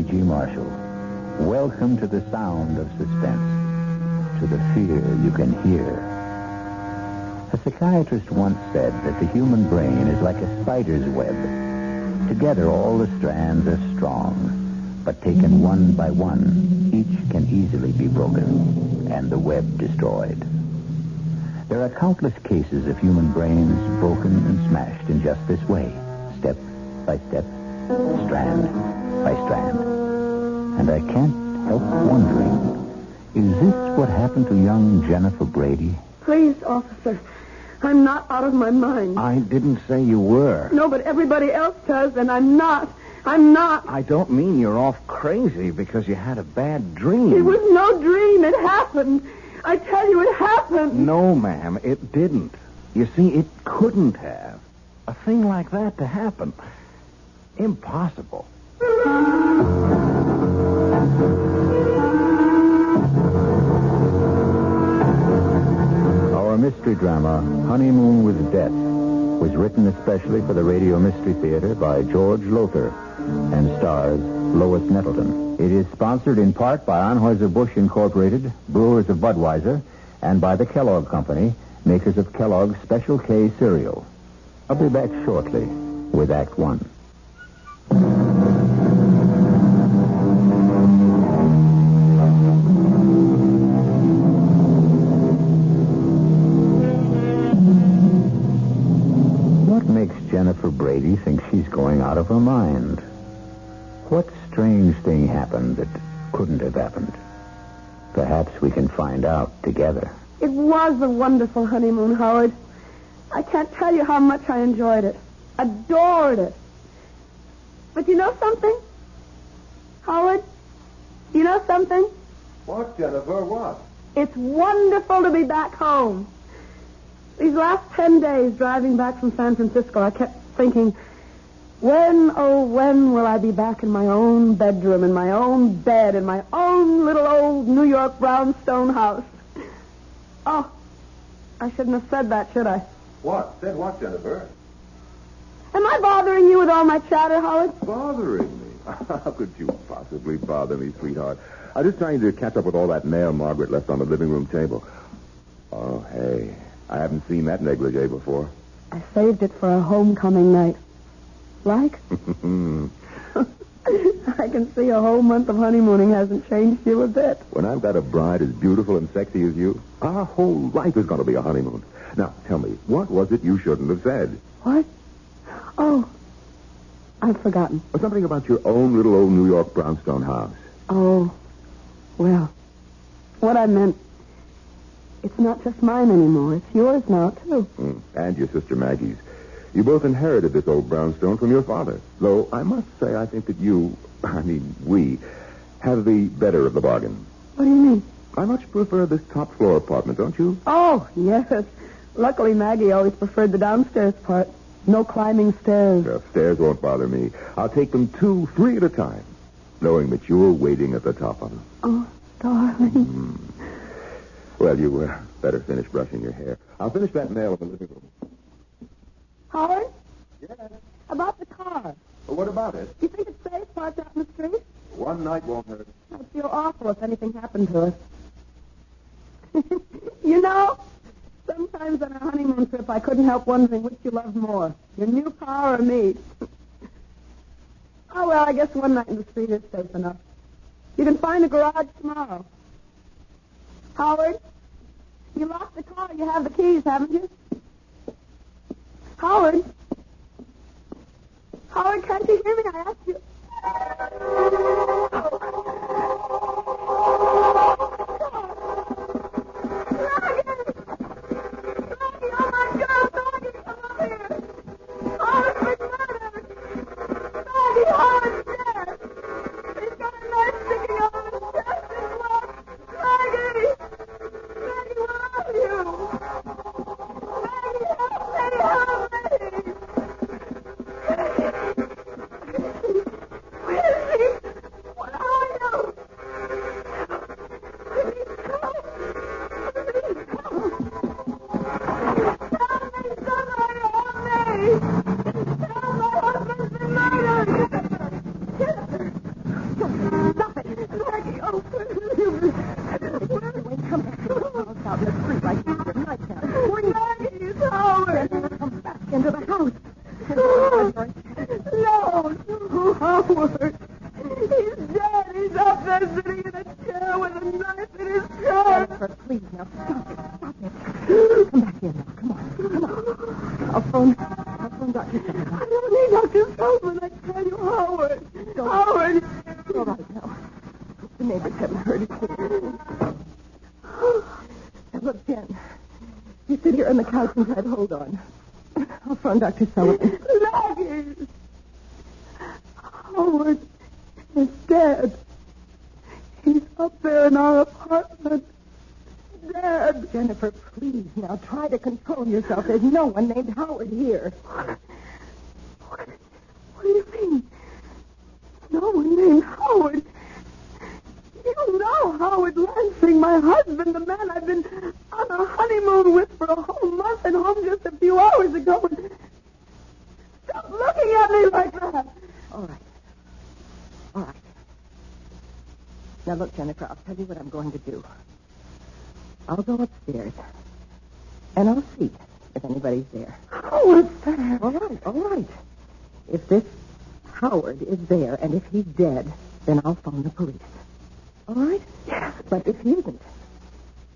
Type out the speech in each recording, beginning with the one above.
C.G. Marshall. Welcome to the sound of suspense, to the fear you can hear. A psychiatrist once said that the human brain is like a spider's web. Together, all the strands are strong, but taken one by one, each can easily be broken and the web destroyed. There are countless cases of human brains broken and smashed in just this way, step by step, strand by strand. And I can't help wondering, is this what happened to young Jennifer Brady? Please, officer, I'm not out of my mind. I didn't say you were. No, but everybody else does, and I'm not. I'm not. I don't mean you're off crazy because you had a bad dream. It was no dream. It happened. I tell you, it happened. No, ma'am, it didn't. You see, it couldn't have. A thing like that to happen. Impossible. Our mystery drama, Honeymoon with Death, was written especially for the Radio Mystery Theater by George Lothar and stars Lois Nettleton. It is sponsored in part by Anheuser-Busch Incorporated, brewers of Budweiser, and by the Kellogg Company, makers of Kellogg's Special K cereal. I'll be back shortly with Act One. What makes Jennifer Brady think she's going out of her mind? What strange thing happened that couldn't have happened? Perhaps we can find out together. It was a wonderful honeymoon, Howard. I can't tell you how much I enjoyed it. Adored it. But you know something? Howard, you know something? What, Jennifer, what? It's wonderful to be back home. These last 10 days driving back from San Francisco, I kept thinking, when, oh, when will I be back in my own bedroom, in my own bed, in my own little old New York brownstone house? Oh, I shouldn't have said that, should I? What? Said what, Jennifer? Am I bothering you with all my chatter, Howard? Bothering me? How could you possibly bother me, sweetheart? I'm just trying to catch up with all that mail Margaret left on the living room table. Oh, hey, I haven't seen that negligee before. I saved it for a homecoming night. Like? I can see a whole month of honeymooning hasn't changed you a bit. When I've got a bride as beautiful and sexy as you, our whole life is going to be a honeymoon. Now, tell me, what was it you shouldn't have said? What? Oh, I've forgotten. Something about your own little old New York brownstone house. Oh, well, what I meant, it's not just mine anymore. It's yours now, too. And your sister Maggie's. You both inherited this old brownstone from your father. Though I must say I think that we, have the better of the bargain. What do you mean? I much prefer this top floor apartment, don't you? Oh, yes. Luckily, Maggie always preferred the downstairs part. No climbing stairs. Well, stairs won't bother me. I'll take them 2, 3 at a time, knowing that you're waiting at the top of them. Oh, darling. Well, you better finish brushing your hair. I'll finish that mail in the living room. Howard? Yes? About the car. Well, what about it? Do you think it's safe parked out in the street? One night won't hurt. I'd feel awful if anything happened to us. You know, sometimes on a honeymoon trip, I couldn't help wondering which you loved more, your new car or me. Oh, well, I guess one night in the street is safe enough. You can find a garage tomorrow. Howard, you locked the car. You have the keys, haven't you? Howard? Howard, can't you hear me? I asked you. Come on. I'll phone Dr. Sullivan. I don't need Dr. Sullivan. I tell you, Howard. Howard. All right, now. The neighbors haven't heard it yet. Now, look, Jen. You sit here on the couch and try to hold on. I'll phone Dr. Sullivan. Maggie! Howard is dead. He's up there in our apartment. Dead. Jennifer, please, now try to control yourself. There's no one named Howard here. What do you mean? No one named Howard? You know Howard Lansing, my husband, the man I've been on a honeymoon with for a whole month and home just a few hours ago. Stop looking at me like that. All right. Now, look, Jennifer, I'll tell you what I'm going to do. I'll go upstairs, and I'll see if anybody's there. Howard's there. All right. If this Howard is there, and if he's dead, then I'll phone the police. All right? Yes. But if he isn't,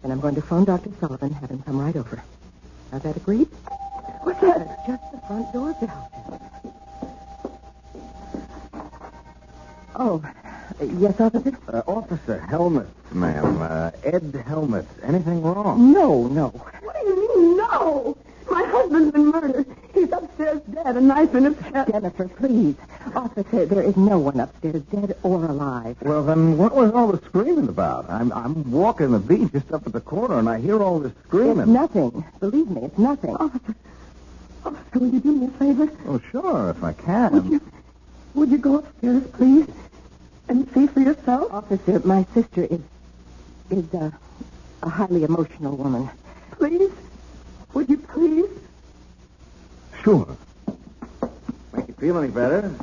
then I'm going to phone Dr. Sullivan and have him come right over. Is that agreed? What's that? It's just the front door bell. Oh, yes, officer? Officer Helmet, ma'am. Ed Helmet. Anything wrong? No. What do you mean, no? My husband's been murdered. He's upstairs dead, a knife in his chest. Jennifer, please. Officer, there is no one upstairs, dead or alive. Well, then what was all the screaming about? I'm walking the beat just up at the corner, and I hear all this screaming. It's nothing. Believe me, it's nothing. Officer, will you do me a favor? Oh, sure, if I can. Would you go upstairs, please, and see for yourself? Officer, my sister is a highly emotional woman. Please? Would you please? Sure. Make you feel any better?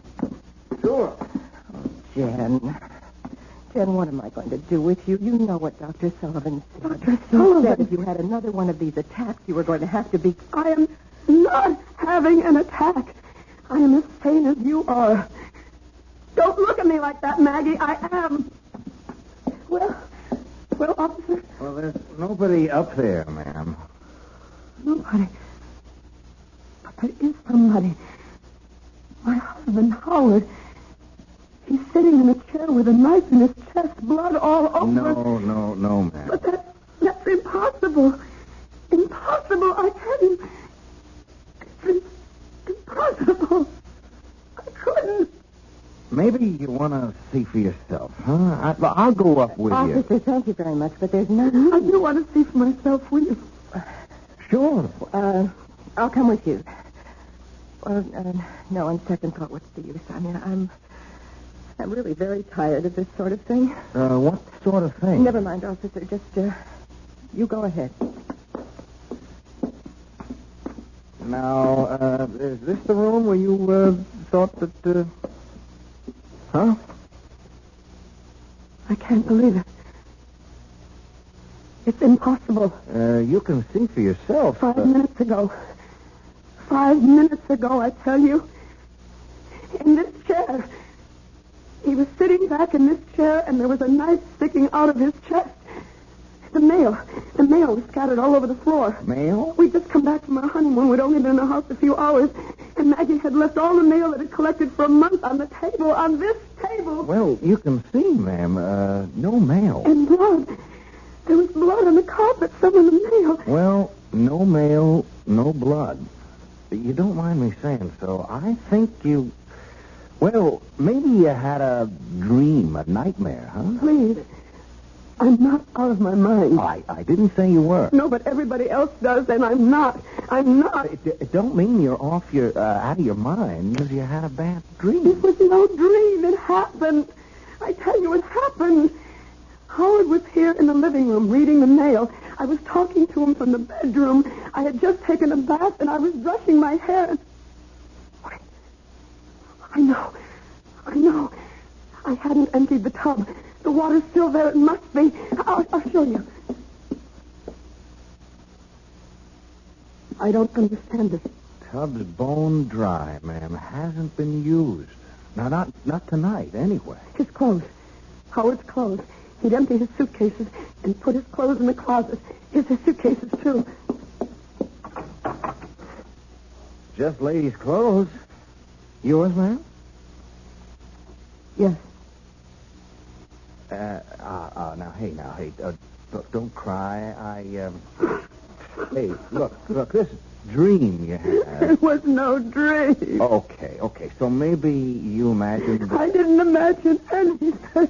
Sure. Oh, Jen, what am I going to do with you? You know what Dr. Sullivan said. Dr. Sullivan? He said if you had another one of these attacks, you were going to have to be... I am not having an attack. I am as sane as you are. Don't look at me like that, Maggie. I am. Well, officer? Well, there's nobody up there, ma'am. Nobody. But there is somebody. My husband, Howard. He's sitting in a chair with a knife in his chest, blood all over. No, ma'am. But that's impossible. Impossible, I tell you. It's impossible. I couldn't. Maybe you want to see for yourself, huh? I'll go up with you. Officer, thank you very much, but there's no need. I do want to see for myself, will you? Sure. I'll come with you. No, on second thought, what's the use? I mean, I'm really very tired of this sort of thing. What sort of thing? Never mind, officer. Just, you go ahead. Now, is this the room where you, thought that, Huh? I can't believe it. It's impossible. You can see for yourself. 5 minutes ago. 5 minutes ago, I tell you. In this chair. He was sitting back in this chair, and there was a knife sticking out of his chest. The mail was scattered all over the floor. Mail? We'd just come back from our honeymoon. We'd only been in the house a few hours. And Maggie had left all the mail that had collected for a month on the table, on this table. Well, you can see, ma'am, no mail. And blood. There was blood on the carpet, some of the mail. Well, no mail, no blood. You don't mind me saying so. I think you... Well, maybe you had a dream, a nightmare, huh? Please. I'm not out of my mind. I didn't say you were. No, but everybody else does, and I'm not. I'm not. It don't mean you're off out of your mind because you had a bad dream. It was no dream. It happened. I tell you, it happened. Howard was here in the living room reading the mail. I was talking to him from the bedroom. I had just taken a bath, and I was brushing my hair. Wait. I know. I hadn't emptied the tub. The water's still there. It must be. I'll show you. I don't understand this. Tub's bone dry, ma'am. Hasn't been used. Now, not tonight, anyway. His clothes. Howard's clothes. He'd empty his suitcases and put his clothes in the closet. Here's his suitcases, too. just ladies' clothes. Yours, ma'am? Yes. Now, hey. Don't cry. Hey, look, this dream you had. It was no dream. Okay. So maybe you imagined... I didn't imagine anything.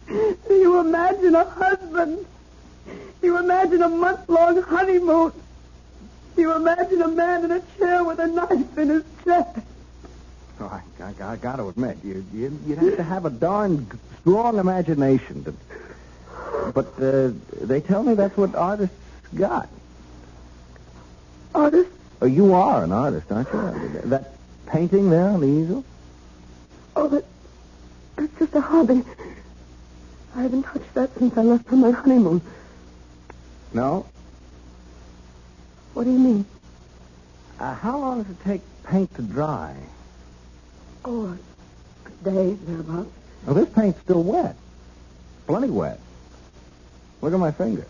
Do you imagine a husband? Do you imagine a month-long honeymoon? Do you imagine a man in a chair with a knife in his chest? Oh, I got to admit, you'd have to have a darn strong imagination. But they tell me that's what artists got. Artist? Oh, you are an artist, aren't you? That painting there on the easel? Oh, that's just a hobby. I haven't touched that since I left on my honeymoon. No? What do you mean? How long does it take paint to dry? Oh, a day, thereabouts. Well, this paint's still wet. Plenty wet. Look at my finger.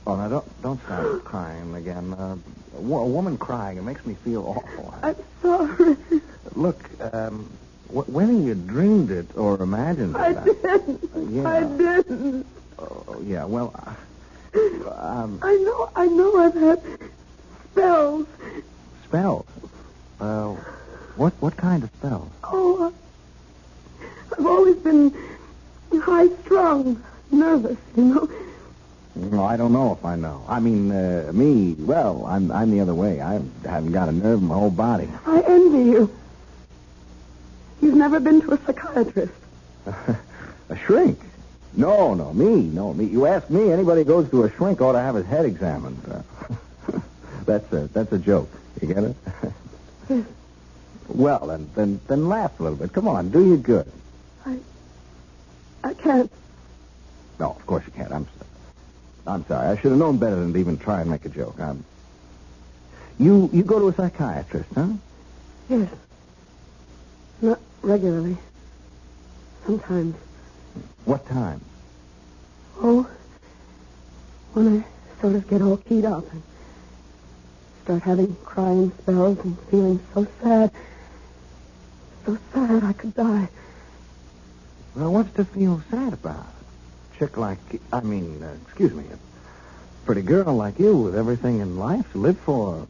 Oh, now don't start crying again. A woman crying, it makes me feel awful. I'm sorry. Look, whether you dreamed it or imagined it... I didn't. Yeah. I didn't. Oh, yeah, well... I know I've had spells. Spells? What kind of spells? Oh, I've always been high-strung, nervous, you know. No, I don't know if I know. I mean, me, well, I'm the other way. I haven't got a nerve in my whole body. I envy you. You've never been to a psychiatrist. A shrink? No, me. You ask me, anybody who goes to a shrink ought to have his head examined. That's a joke. You get it? Yes. Well, then laugh a little bit. Come on, do you good. I can't. No, of course you can't. I'm sorry. I should have known better than to even try and make a joke. You go to a psychiatrist, huh? Yes. Not regularly. Sometimes. What time? Oh, when I sort of get all keyed up and start having crying spells and feeling so sad I could die. Well, what's to feel sad about? Chick like, excuse me, a pretty girl like you with everything in life to live for.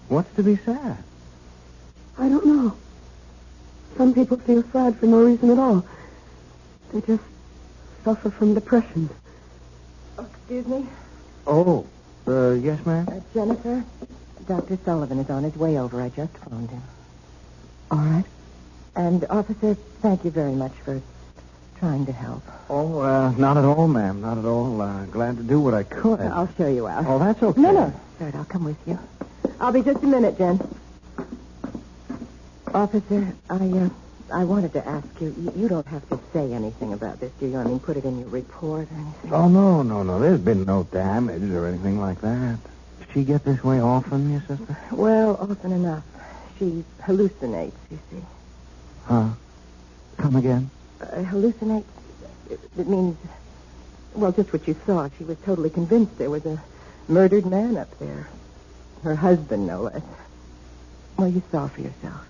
What's to be sad? I don't know. Some people feel sad for no reason at all. They just suffer from depression. Oh, excuse me? Oh, yes, ma'am? Jennifer, Dr. Sullivan is on his way over. I just phoned him. All right. And, officer, thank you very much for trying to help. Oh, not at all, ma'am. Not at all. Glad to do what I could. I'll show you out. Oh, that's okay. No. All right, I'll come with you. I'll be just a minute, Jen. Officer, I wanted to ask you, you don't have to say anything about this, do you? I mean, put it in your report or anything? Oh, no. There's been no damage or anything like that. Does she get this way often, your sister? Well, often enough. She hallucinates, you see. Huh? Come again? Hallucinate? It means, well, just what you saw. She was totally convinced there was a murdered man up there. Her husband, no less. Well, you saw for yourself.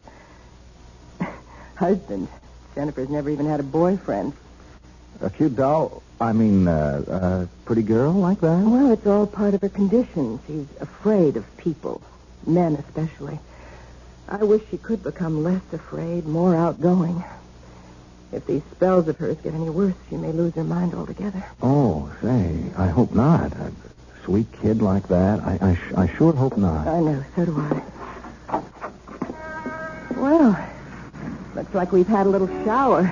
Husband. Jennifer's never even had a boyfriend. A cute doll? A pretty girl like that? Well, it's all part of her condition. She's afraid of people. Men, especially. I wish she could become less afraid, more outgoing. If these spells of hers get any worse, she may lose her mind altogether. Oh, say, I hope not. A sweet kid like that. I sure hope not. I know, so do I. Well, looks like we've had a little shower.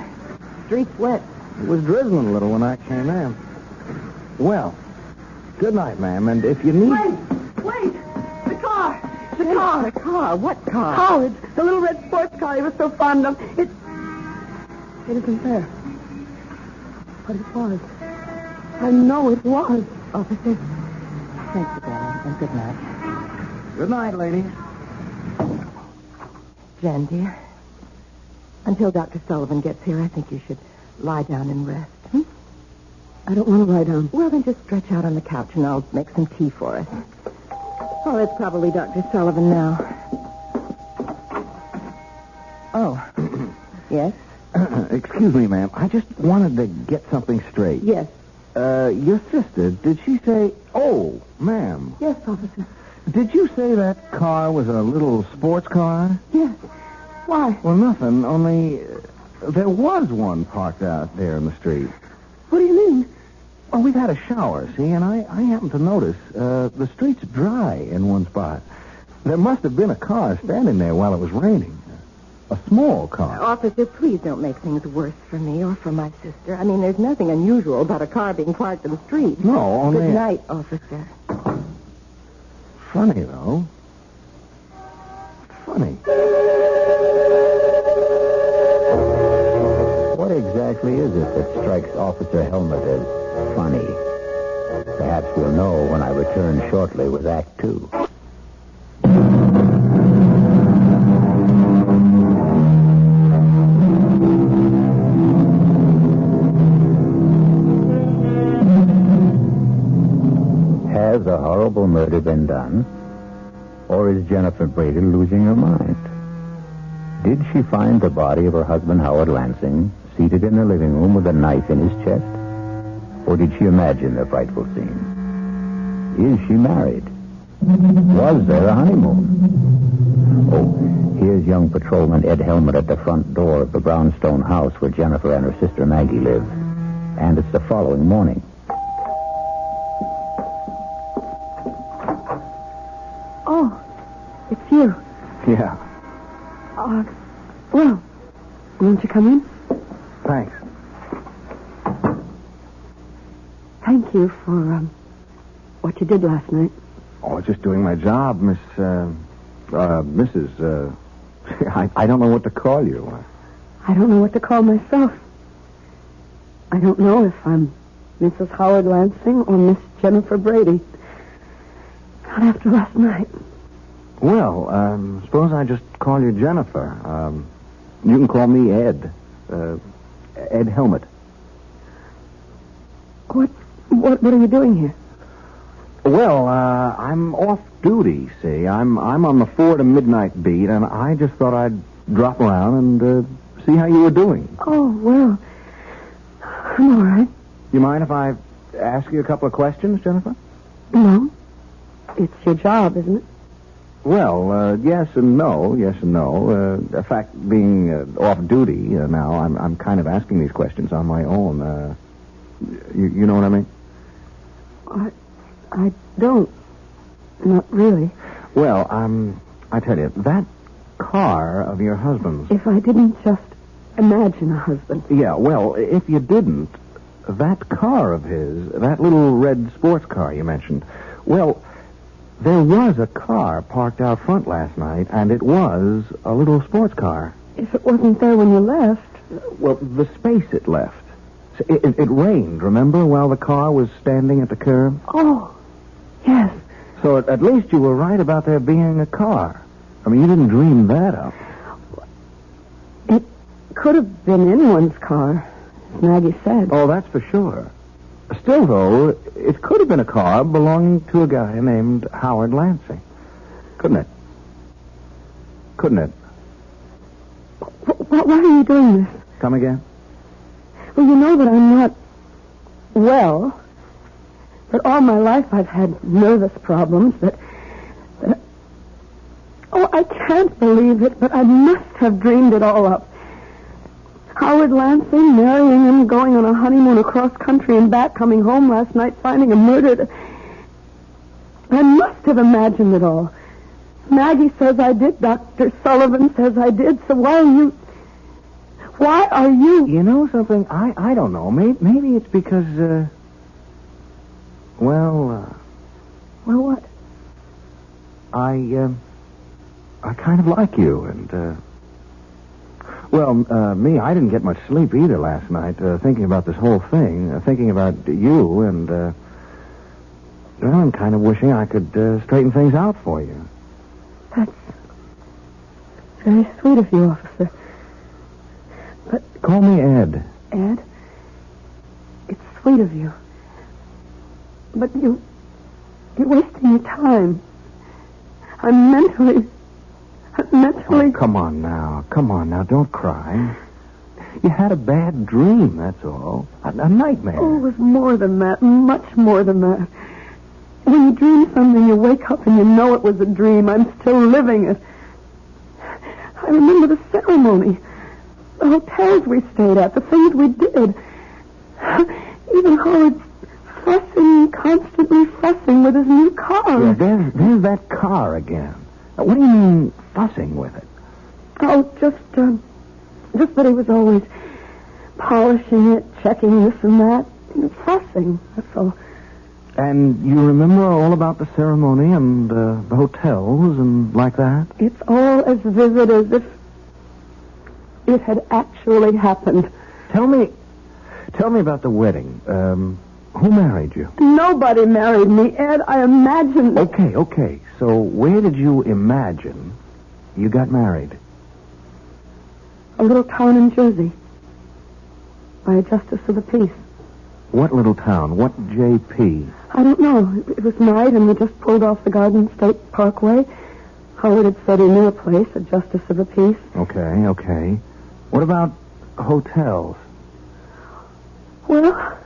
Street's wet. It was drizzling a little when I came in. Well, good night, ma'am, and if you need... Wait! The car! The car? What car? Howard, the little red sports car he was so fond of. It isn't there. But it was. I know it was. Officer, thanks again, and good night. Good night, ladies. Jen, dear, until Dr. Sullivan gets here, I think you should lie down and rest. I don't want to lie down. Well, then just stretch out on the couch, and I'll make some tea for us. Oh, it's probably Dr. Sullivan now. Oh. Yes? Excuse me, ma'am. I just wanted to get something straight. Yes. Your sister, did she say... Oh, ma'am. Yes, officer. Did you say that car was a little sports car? Yes. Why? Well, nothing, only there was one parked out there in the street. What do you mean? Well, we've had a shower, see, and I happened to notice the street's dry in one spot. There must have been a car standing there while it was raining. A small car. Officer, please don't make things worse for me or for my sister. I mean, there's nothing unusual about a car being parked in the street. No, only... Good night, officer. Funny, though. Funny. What exactly is it that strikes Officer Helmut as funny? Perhaps we'll know when I return shortly with Act 2. Has a horrible murder been done? Or is Jennifer Brady losing her mind? Did she find the body of her husband, Howard Lansing, seated in the living room with a knife in his chest? Or did she imagine the frightful scene? Is she married? Was there a honeymoon? Oh, here's young patrolman Ed Helmut at the front door of the brownstone house where Jennifer and her sister Maggie live. And it's the following morning. Oh, it's you. Yeah. Well, won't you come in? Thanks. Thank you for, what you did last night. Oh, just doing my job, Mrs. I don't know what to call you. I don't know what to call myself. I don't know if I'm Mrs. Howard Lansing or Miss Jennifer Brady. Not after last night. Well, suppose I just call you Jennifer. You can call me Ed. Ed Helmut. What are you doing here? Well, I'm off duty, see. I'm on the 4 to midnight beat, and I just thought I'd drop around and see how you were doing. Oh, well, I'm all right. You mind if I ask you a couple of questions, Jennifer? No. It's your job, isn't it? Well, yes and no. In fact, being off duty now, I'm kind of asking these questions on my own. You know what I mean? I don't. Not really. Well, I tell you, that car of your husband's... If I didn't just imagine a husband. Yeah, well, if you didn't, that car of his, that little red sports car you mentioned, well, there was a car parked out front last night, and it was a little sports car. If it wasn't there when you left... Well, the space it left. It rained, remember, while the car was standing at the curb? Oh, yes. So at least you were right about there being a car. I mean, you didn't dream that up. It could have been anyone's car, as Maggie said. Oh, that's for sure. Still, though, it could have been a car belonging to a guy named Howard Lansing. Couldn't it? Why are you doing this? Come again? Well, you know that I'm not well. That all my life I've had nervous problems. Oh, I can't believe it, but I must have dreamed it all up. Howard Lansing, marrying him, going on a honeymoon across country and back, coming home last night, finding him murdered. I must have imagined it all. Maggie says I did. Dr. Sullivan says I did. So why are you... You know something? I don't know. Maybe it's because, Well, what? I kind of like you, and, me, I didn't get much sleep either last night, thinking about this whole thing, thinking about you, and, I'm kind of wishing I could straighten things out for you. That's very sweet of you, officer. But... Call me Ed. Ed? It's sweet of you. But you're wasting your time. I'm mentally... Oh, come on now. Don't cry. You had a bad dream, that's all. A nightmare. Oh, it was more than that, much more than that. When you dream something, you wake up and you know it was a dream. I'm still living it. I remember the ceremony, the hotels we stayed at, the things we did. Even Howard constantly fussing with his new car. Yeah, there's that car again. What do you mean, fussing with it? Oh, just that he was always polishing it, checking this and that. Fussing, that's all. And you remember all about the ceremony and the hotels and like that? It's all as vivid as if it had actually happened. Tell me about the wedding. Who married you? Nobody married me, Ed. I imagined... Okay. So where did you imagine you got married? A little town in Jersey. By a justice of the peace. What little town? What JP? I don't know. It was night, and we just pulled off the Garden State Parkway. Howard had said he knew a place, a justice of the peace. Okay. What about hotels? Well,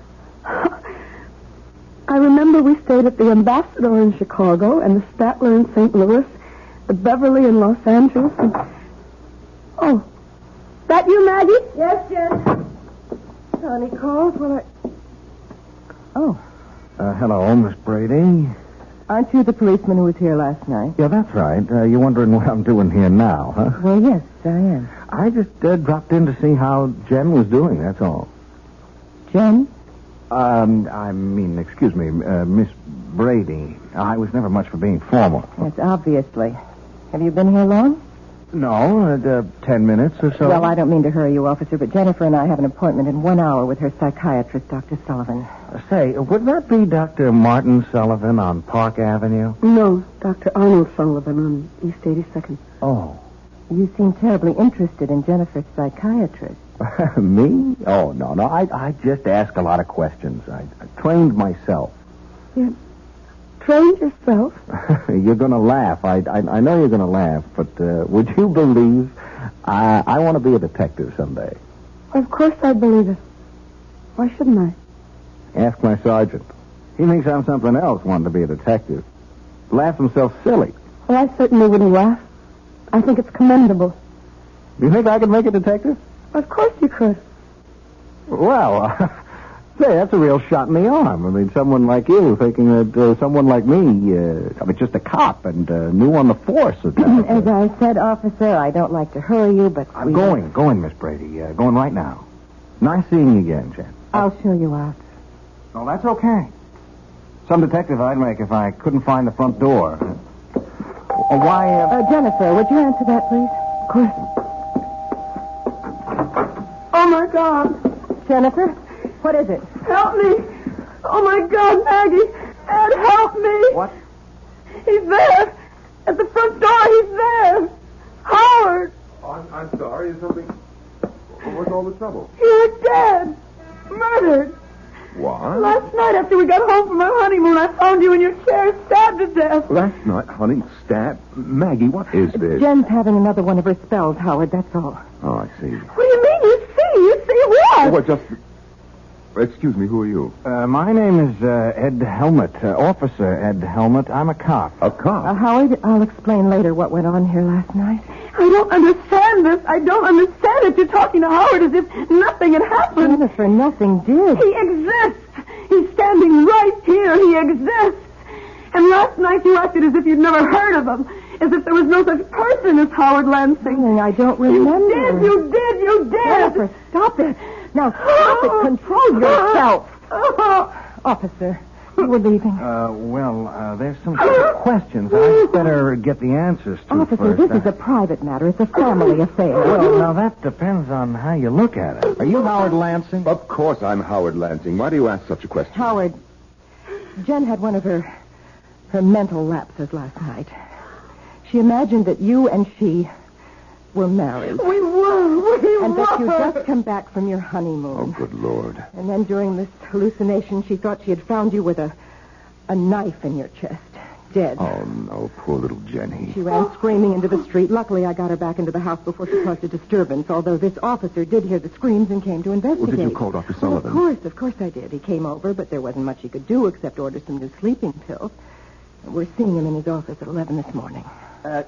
I remember we stayed at the Ambassador in Chicago, and the Statler in St. Louis, the Beverly in Los Angeles, and... Oh, that you, Maggie? Yes, Jen. Connie called. Well, Hello, Miss Brady. Aren't you the policeman who was here last night? Yeah, that's right. You're wondering what I'm doing here now, huh? Well, yes, I am. I just dropped in to see how Jen was doing, that's all. Jen? Excuse me, Miss Brady. I was never much for being formal. Yes, obviously. Have you been here long? No, 10 minutes or so. Well, I don't mean to hurry you, officer, but Jennifer and I have an appointment in 1 hour with her psychiatrist, Dr. Sullivan. Say, would that be Dr. Martin Sullivan on Park Avenue? No, Dr. Arnold Sullivan on East 82nd. Oh. You seem terribly interested in Jennifer's psychiatrist. Me? Oh, no. I just ask a lot of questions. I trained myself. You trained yourself? You're going to laugh. I know you're going to laugh, but would you believe I want to be a detective someday? Of course I believe it. Why shouldn't I? Ask my sergeant. He thinks I'm something else wanting to be a detective. Laughs himself silly. Well, I certainly wouldn't laugh. I think it's commendable. You think I could make a detective? Of course you could. Well, say, that's a real shot in the arm. I mean, someone like you thinking that someone like me, just a cop and new on the force. As I said, officer, I don't like to hurry you, but... I'm going, Miss Brady. Going right now. Nice seeing you again, Jen. I'll show you out. Oh, that's okay. Some detective I'd make if I couldn't find the front door. Why, Jennifer, would you answer that, please? Of course. Oh, my God. Jennifer, what is it? Help me. Oh, my God, Maggie. Ed, help me. What? He's there. At the front door, he's there. Howard. Oh, I'm sorry. Is something... What's all the trouble? You're dead. Murdered. What? Last night after we got home from our honeymoon, I found you in your chair, stabbed to death. Last night, honey, Maggie, what is this? Jen's having another one of her spells, Howard, that's all. Oh, I see. What do you mean, you see? You see what? Well, just... Excuse me, who are you? My name is Ed Helmut, Officer Ed Helmut. I'm a cop. A cop? Howard, I'll explain later what went on here last night. I don't understand this. I don't understand it. You're talking to Howard as if nothing had happened. Jennifer, nothing did. He exists. He's standing right here. He exists. And last night you acted as if you'd never heard of him. As if there was no such person as Howard Lansing. I don't remember. You did. Jennifer, stop it. Now, stop it. Control yourself. Officer, you were leaving. There's some questions. I'd better get the answers to Officer, first. this is a private matter. It's a family affair. Well, now, that depends on how you look at it. Are you Howard Lansing? Of course I'm Howard Lansing. Why do you ask such a question? Howard, Jen had one of her mental lapses last night. She imagined that you and she were married. We were. And that you just come back from your honeymoon. Oh, good Lord. And then during this hallucination, she thought she had found you with a knife in your chest. dead. Oh, no, poor little Jenny. She ran screaming into the street. Luckily, I got her back into the house before she caused a disturbance, although this officer did hear the screams and came to investigate. Well, did you call Dr. Sullivan? Of course I did. He came over, but there wasn't much he could do except order some new sleeping pills. We're seeing him in his office at 11 this morning.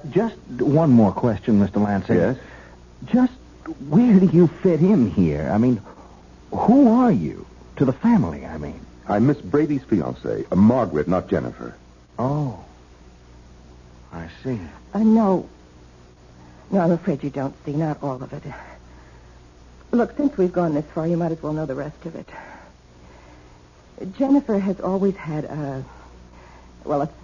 Just one more question, Mr. Lansing. Yes? Just where do you fit in here? I mean, who are you? To the family, I mean. I'm Miss Brady's fiancée, Margaret, not Jennifer. Oh. I see. No, I'm afraid you don't see. Not all of it. Look, since we've gone this far, you might as well know the rest of it. Jennifer has always had a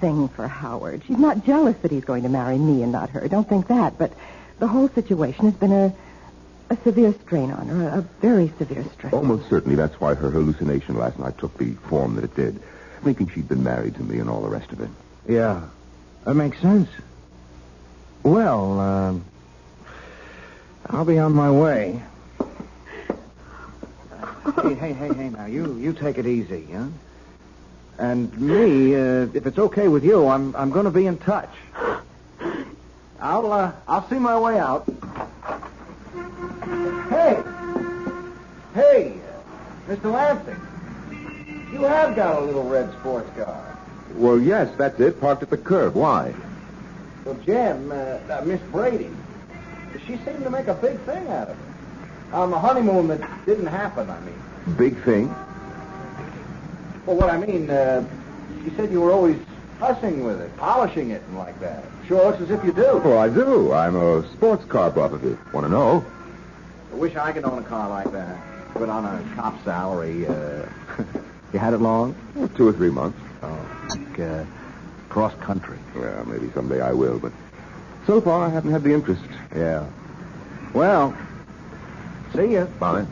thing for Howard. She's not jealous that he's going to marry me and not her. Don't think that. But the whole situation has been a severe strain on her, a very severe strain. Almost certainly that's why her hallucination last night took the form that it did, thinking she'd been married to me and all the rest of it. Yeah, that makes sense. Well, I'll be on my way. Hey, now, you take it easy, huh? And me, if it's okay with you, I'm going to be in touch. I'll see my way out. Hey, Mr. Lansing, you have got a little red sports car. Well, yes, that's it, parked at the curb. Why? Well, Jen, Miss Brady, she seemed to make a big thing out of it. On the honeymoon that didn't happen, I mean. Big thing? Well, what I mean, she said you were always fussing with it, polishing it and like that. Sure looks as if you do. Oh, I do. I'm a sports car buff, if you want to know. I wish I could own a car like that. But on a cop salary, you had it long? Well, 2 or 3 months. Oh, like cross country. Well, maybe someday I will, but so far I haven't had the interest. Yeah. Well, see ya. Bye.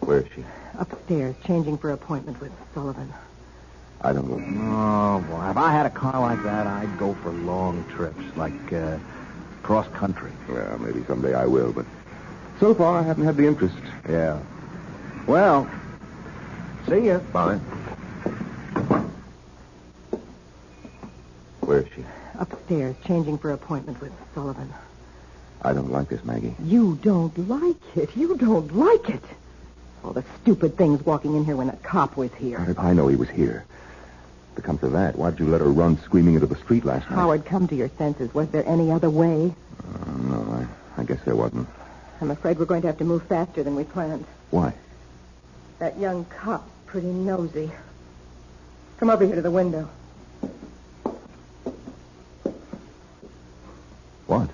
Where is she? Upstairs, changing for appointment with Sullivan. I don't know. Oh, boy. If I had a car like that, I'd go for long trips, like cross country. Well, maybe someday I will, but so far I haven't had the interest. Yeah. Well, see ya. Bye. Where is she? Upstairs, changing for appointment with Sullivan. I don't like this, Maggie. You don't like it. You don't like it. All the stupid things walking in here when a cop was here. If I know he was here. If it comes to that, why'd you let her run screaming into the street last night? Howard, come to your senses. Was there any other way? No, I guess there wasn't. I'm afraid we're going to have to move faster than we planned. Why? That young cop's pretty nosy. Come over here to the window. What?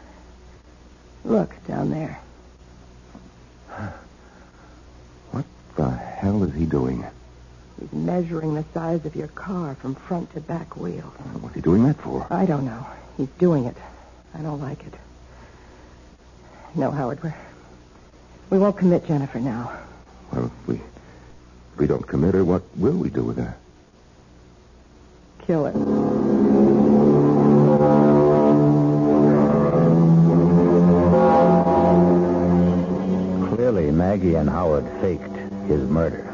Look, down there. What the hell is he doing? He's measuring the size of your car from front to back wheel. What's he doing that for? I don't know. He's doing it. I don't like it. No, Howard, we won't commit Jennifer now. Well, if we don't commit her, what will we do with her? Kill her. Clearly, Maggie and Howard faked his murder.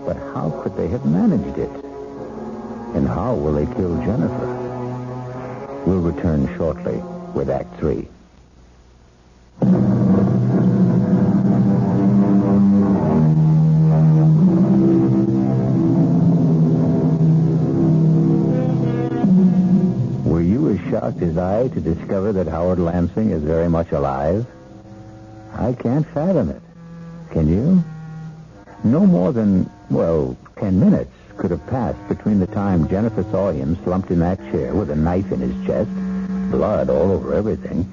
But how could they have managed it? And how will they kill Jennifer? We'll return shortly with Act 3. Were you as shocked as I to discover that Howard Lansing is very much alive? I can't fathom it. Can you? No more than, 10 minutes could have passed between the time Jennifer saw him slumped in that chair with a knife in his chest, blood all over everything,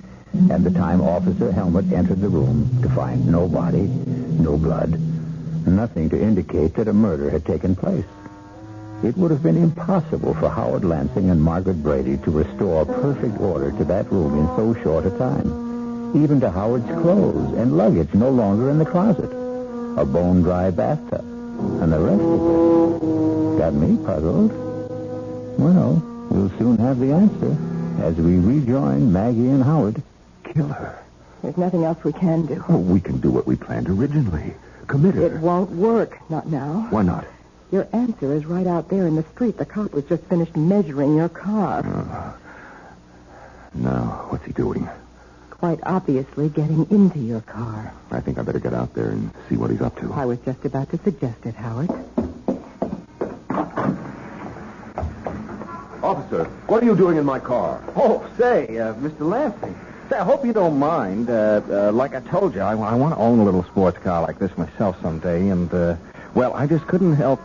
and the time Officer Helmut entered the room to find no body, no blood, nothing to indicate that a murder had taken place. It would have been impossible for Howard Lansing and Margaret Brady to restore perfect order to that room in so short a time. Even to Howard's clothes and luggage no longer in the closet. A bone-dry bathtub. And the rest of it got me puzzled. Well, we'll soon have the answer as we rejoin Maggie and Howard. Kill her. There's nothing else we can do. Oh, we can do what we planned originally. Commit her. It won't work. Not now. Why not? Your answer is right out there in the street. The cop was just finished measuring your car. Now, what's he doing? Quite obviously getting into your car. I think I better get out there and see what he's up to. I was just about to suggest it, Howard. Officer, what are you doing in my car? Oh, say, Mr. Lansing. Say, I hope you don't mind. Like I told you, I want to own a little sports car like this myself someday, and, well, I just couldn't help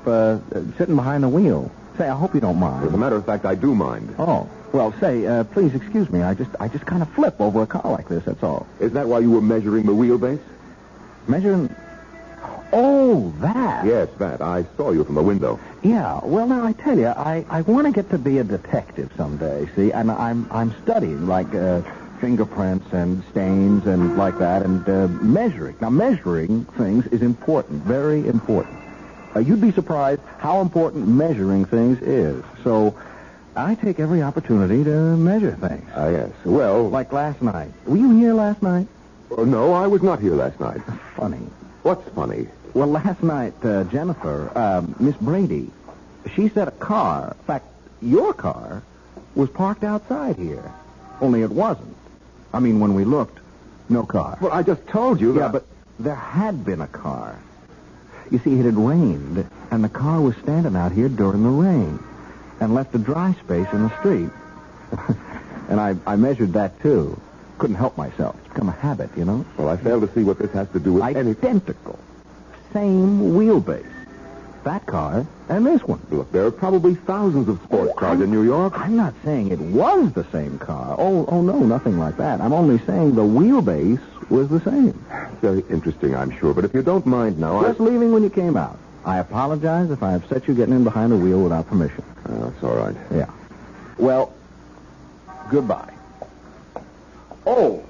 sitting behind the wheel. Say, I hope you don't mind. As a matter of fact, I do mind. Oh, well, say, please excuse me. I just kind of flip over a car like this, that's all. Is that why you were measuring the wheelbase? Measuring... Oh, that. Yes, that. I saw you from the window. Yeah, well, now, I tell you, I want to get to be a detective someday, see? And I'm studying, like, fingerprints and stains and like that, and measuring. Now, measuring things is important, very important. You'd be surprised how important measuring things is. So, I take every opportunity to measure things. Yes. Well... Like last night. Were you here last night? No, I was not here last night. Funny. What's funny? Well, last night, Jennifer, Miss Brady, she said a car, in fact, your car, was parked outside here. Only it wasn't. I mean, when we looked, no car. Well, I just told you that... Yeah, but there had been a car. You see, it had rained, and the car was standing out here during the rain and left a dry space in the street. And I measured that, too. Couldn't help myself. It's become a habit, you know? Well, I fail to see what this has to do with Identical. Same wheelbase. That car and this one. Look, there are probably thousands of sports cars in New York. I'm not saying it was the same car. Oh, no, nothing like that. I'm only saying the wheelbase was the same. Very interesting, I'm sure. But if you don't mind now, Just leaving when you came out. I apologize if I upset you getting in behind the wheel without permission. That's all right. Yeah. Well, goodbye. Oh,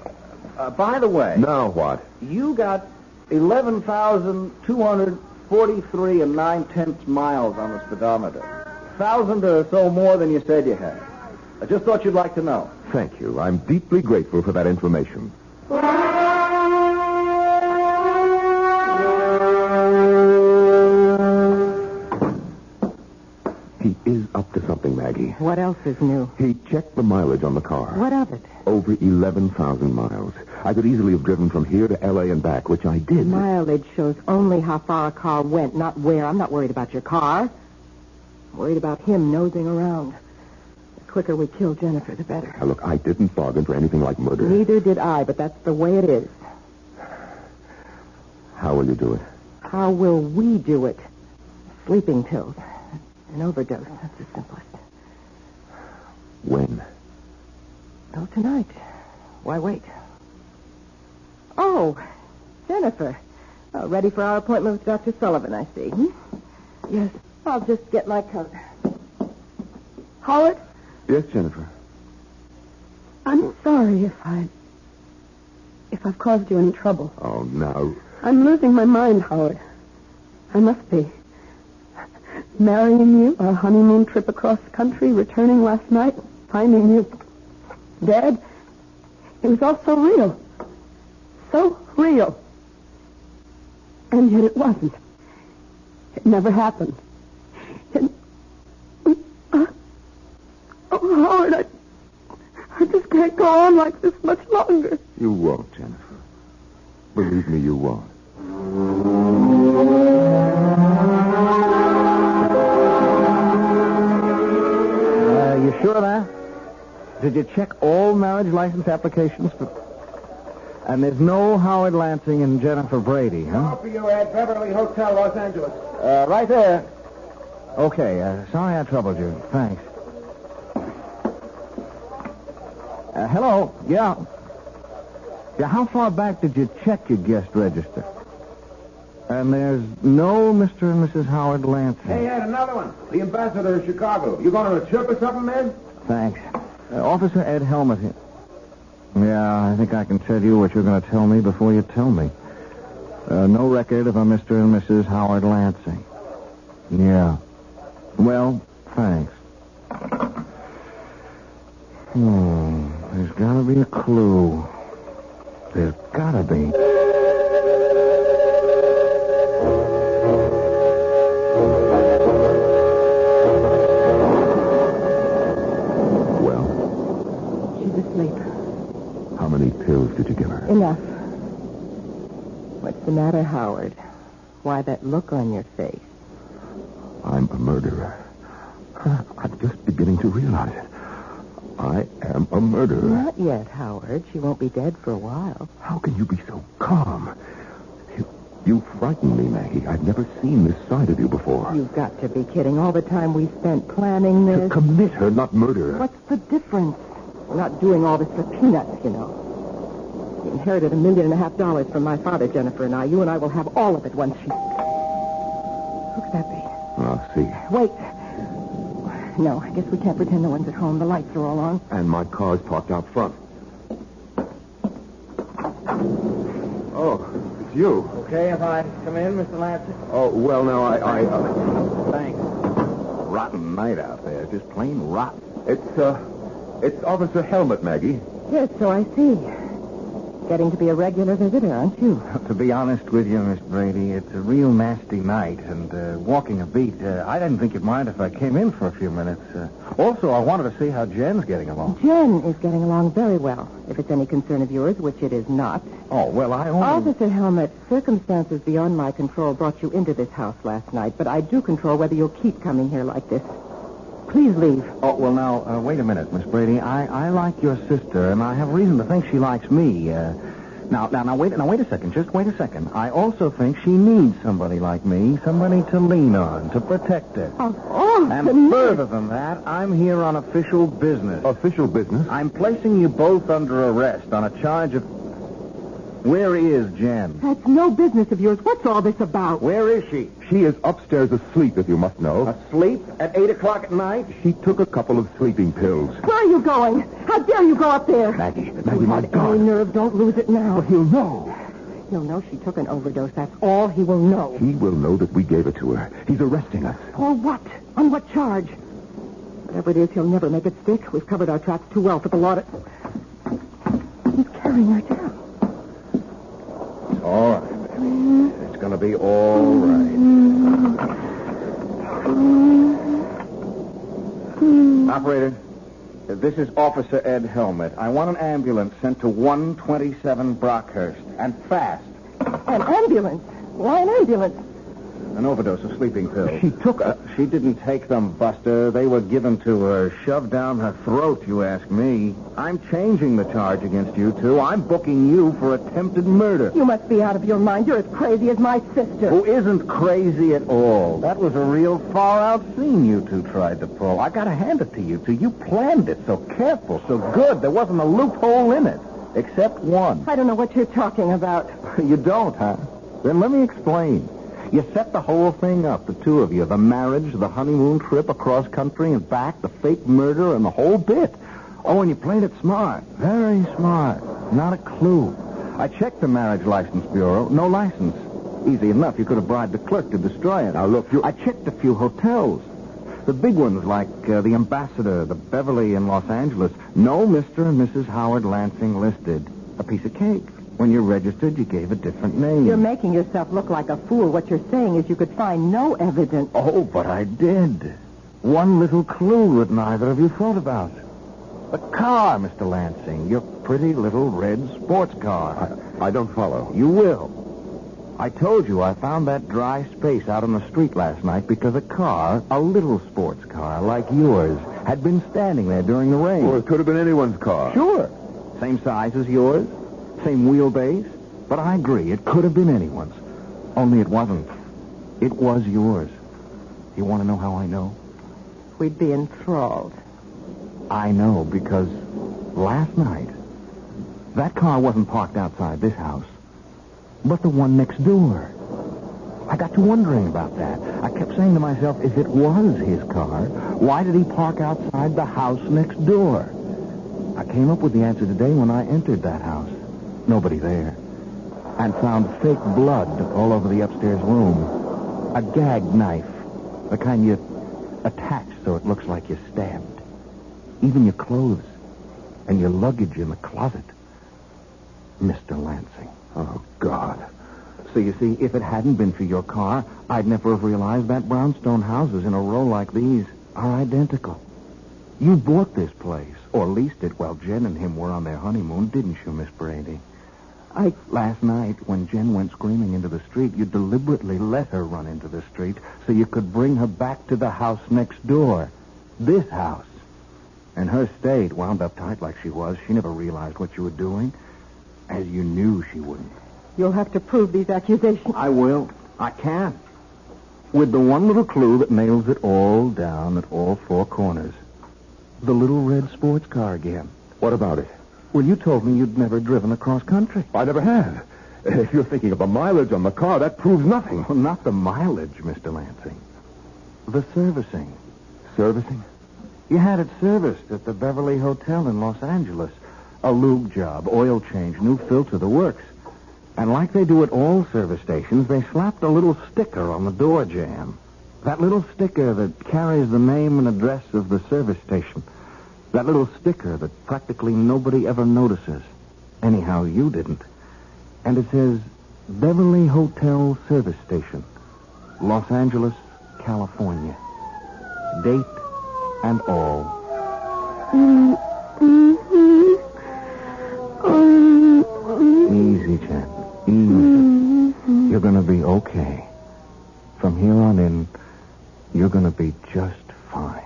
by the way... Now what? You got 11,243 and 9/10 miles on the speedometer. 1,000 or so more than you said you had. I just thought you'd like to know. Thank you. I'm deeply grateful for that information. He is up to something, Maggie. What else is new? He checked the mileage on the car. What of it? Over 11,000 miles. I could easily have driven from here to L.A. and back, which I did. Mileage shows only how far a car went, not where. I'm not worried about your car. I'm worried about him nosing around. The quicker we kill Jennifer, the better. Now, look, I didn't bargain for anything like murder. Neither did I, but that's the way it is. How will you do it? How will we do it? Sleeping pills. An overdose. That's the simplest. When? Oh, tonight. Why wait? Oh, Jennifer. Oh, ready for our appointment with Dr. Sullivan, I see. Yes. I'll just get my coat. Howard, Yes, Jennifer. I'm sorry if I've caused you any trouble. Oh, now. I'm losing my mind, Howard. I must be. Marrying you, our honeymoon trip across the country, returning last night, finding you dead. It was all so real. So real. And yet it wasn't. It never happened. Oh, Howard, I just can't go on like this much longer. You won't, Jennifer. Believe me, you won't. You sure of that? Did you check all marriage license applications? And there's no Howard Lansing and Jennifer Brady, huh? For you at Beverly Hotel, Los Angeles. Right there. Okay, sorry I troubled you. Thanks. Hello? Yeah. Yeah, how far back did you check your guest register? And there's no Mr. and Mrs. Howard Lansing. Hey, Ed, another one. The ambassador of Chicago. You going on a trip or something, man? Thanks. Officer Ed Helmut here. Yeah, I think I can tell you what you're going to tell me before you tell me. No record of a Mr. and Mrs. Howard Lansing. Yeah. Well, thanks. There's got to be a clue. There's got to be. sleep. How many pills did you give her? Enough. What's the matter, Howard? Why that look on your face? I'm a murderer. I'm just beginning to realize it. I am a murderer. Not yet, Howard. She won't be dead for a while. How can you be so calm? You frighten me, Maggie. I've never seen this side of you before. You've got to be kidding. All the time we spent planning To this. commit her, not murder her. What's the difference? We're not doing all this for peanuts, you know. We inherited $1.5 million from my father, Jennifer and I. You and I will have all of it once she... Who could that be? I'll see. Wait. No, I guess we can't pretend no one's at home. The lights are all on. And my car's parked out front. Oh, it's you. Okay if I come in, Mr. Lansing? Oh, well, now, Thanks. Rotten night out there. Just plain rotten. It's Officer Helmet, Maggie. Yes, so I see. Getting to be a regular visitor, aren't you? To be honest with you, Miss Brady, it's a real nasty night, and walking a beat, I didn't think you'd mind if I came in for a few minutes. Also, I wanted to see how Jen's getting along. Jen is getting along very well, if it's any concern of yours, which it is not. Oh, well, I only... Officer Helmet, circumstances beyond my control brought you into this house last night, but I do control whether you'll keep coming here like this. Please leave. Oh, well, now, wait a minute, Miss Brady. I like your sister, and I have reason to think she likes me. Now, wait a second. Just wait a second. I also think she needs somebody like me, somebody to lean on, to protect her. And further than that, I'm here on official business. Official business? I'm placing you both under arrest on a charge of... Where is Jen? That's no business of yours. What's all this about? Where is she? She is upstairs asleep, if you must know. Asleep at 8 o'clock at night? She took a couple of sleeping pills. Where are you going? How dare you go up there? Maggie, my God. Any nerve, don't lose it now. But he'll know. He'll know she took an overdose. That's all he will know. He will know that we gave it to her. He's arresting us. For what? On what charge? Whatever it is, he'll never make it stick. We've covered our tracks too well for the law to... He's carrying her down. All right, baby. It's going to be all right. Operator, this is Officer Ed Helmet. I want an ambulance sent to 127 Brockhurst, and fast. An ambulance? Why an ambulance? An overdose of sleeping pills. She took a... She didn't take them, Buster. They were given to her, shoved down her throat, you ask me. I'm changing the charge against you two. I'm booking you for attempted murder. You must be out of your mind. You're as crazy as my sister. Who isn't crazy at all. That was a real far-out scene you two tried to pull. I gotta hand it to you two. You planned it so careful, so good. There wasn't a loophole in it, except one. I don't know what you're talking about. You don't, huh? Then let me explain. You set the whole thing up, the two of you. The marriage, the honeymoon trip across country and back, the fake murder, and the whole bit. Oh, and you played it smart. Very smart. Not a clue. I checked the Marriage License Bureau. No license. Easy enough. You could have bribed the clerk to destroy it. Now, look, I checked a few hotels. The big ones like the Ambassador, the Beverly in Los Angeles. No Mr. and Mrs. Howard Lansing listed. A piece of cake. When you registered, you gave a different name. You're making yourself look like a fool. What you're saying is you could find no evidence. Oh, but I did. One little clue that neither of you thought about. The car, Mr. Lansing. Your pretty little red sports car. I don't follow. You will. I told you I found that dry space out on the street last night because a car, a little sports car like yours, had been standing there during the rain. Well, it could have been anyone's car. Sure. Same size as yours. Same wheelbase, but I agree, it could have been anyone's. Only it wasn't. It was yours. You want to know how I know? We'd be enthralled. I know, because last night, that car wasn't parked outside this house, but the one next door. I got to wondering about that. I kept saying to myself, if it was his car, why did he park outside the house next door? I came up with the answer today when I entered that house. Nobody there. And found fake blood all over the upstairs room. A gag knife. The kind you attach so it looks like you're stabbed. Even your clothes. And your luggage in the closet. Mr. Lansing. Oh, God. So you see, if it hadn't been for your car, I'd never have realized that brownstone houses in a row like these are identical. You bought this place, or leased it while Jen and him were on their honeymoon, didn't you, Miss Brady? Last night, when Jen went screaming into the street, you deliberately let her run into the street so you could bring her back to the house next door. This house. And her state, wound up tight like she was, she never realized what you were doing, as you knew she wouldn't. You'll have to prove these accusations. I will. I can. With the one little clue that nails it all down at all four corners. The little red sports car again. What about it? Well, you told me you'd never driven across country. I never have. If you're thinking of the mileage on the car, that proves nothing. Well, not the mileage, Mr. Lansing. The servicing. Servicing? You had it serviced at the Beverly Hotel in Los Angeles. A lube job, oil change, new filter, the works. And like they do at all service stations, they slapped a little sticker on the door jamb. That little sticker that carries the name and address of the service station. That little sticker that practically nobody ever notices. Anyhow, you didn't. And it says, Beverly Hotel Service Station, Los Angeles, California. Date and all. Easy, Jen. Easy. You're going to be okay. From here on in, you're going to be just fine.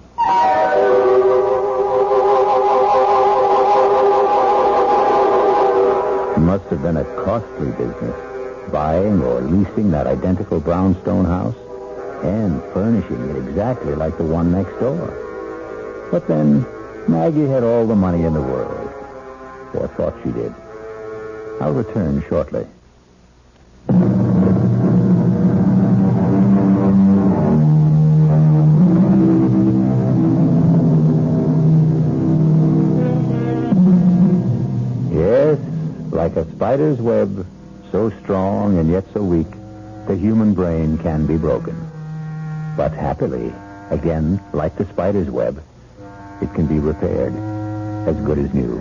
Must have been a costly business, buying or leasing that identical brownstone house and furnishing it exactly like the one next door. But then Maggie had all the money in the world, or thought she did. I'll return shortly. Yes, like a spider's web, so strong and yet so weak, the human brain can be broken. But happily, again, like the spider's web, it can be repaired, as good as new.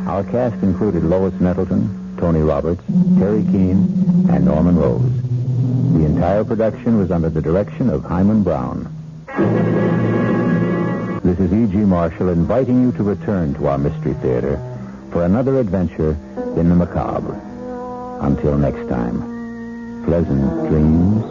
Our cast included Lois Nettleton, Tony Roberts, Terry Keane, and Norman Rose. The entire production was under the direction of Himan Brown. This is E.G. Marshall inviting you to return to our Mystery Theater for another adventure in the macabre. Until next time, pleasant dreams.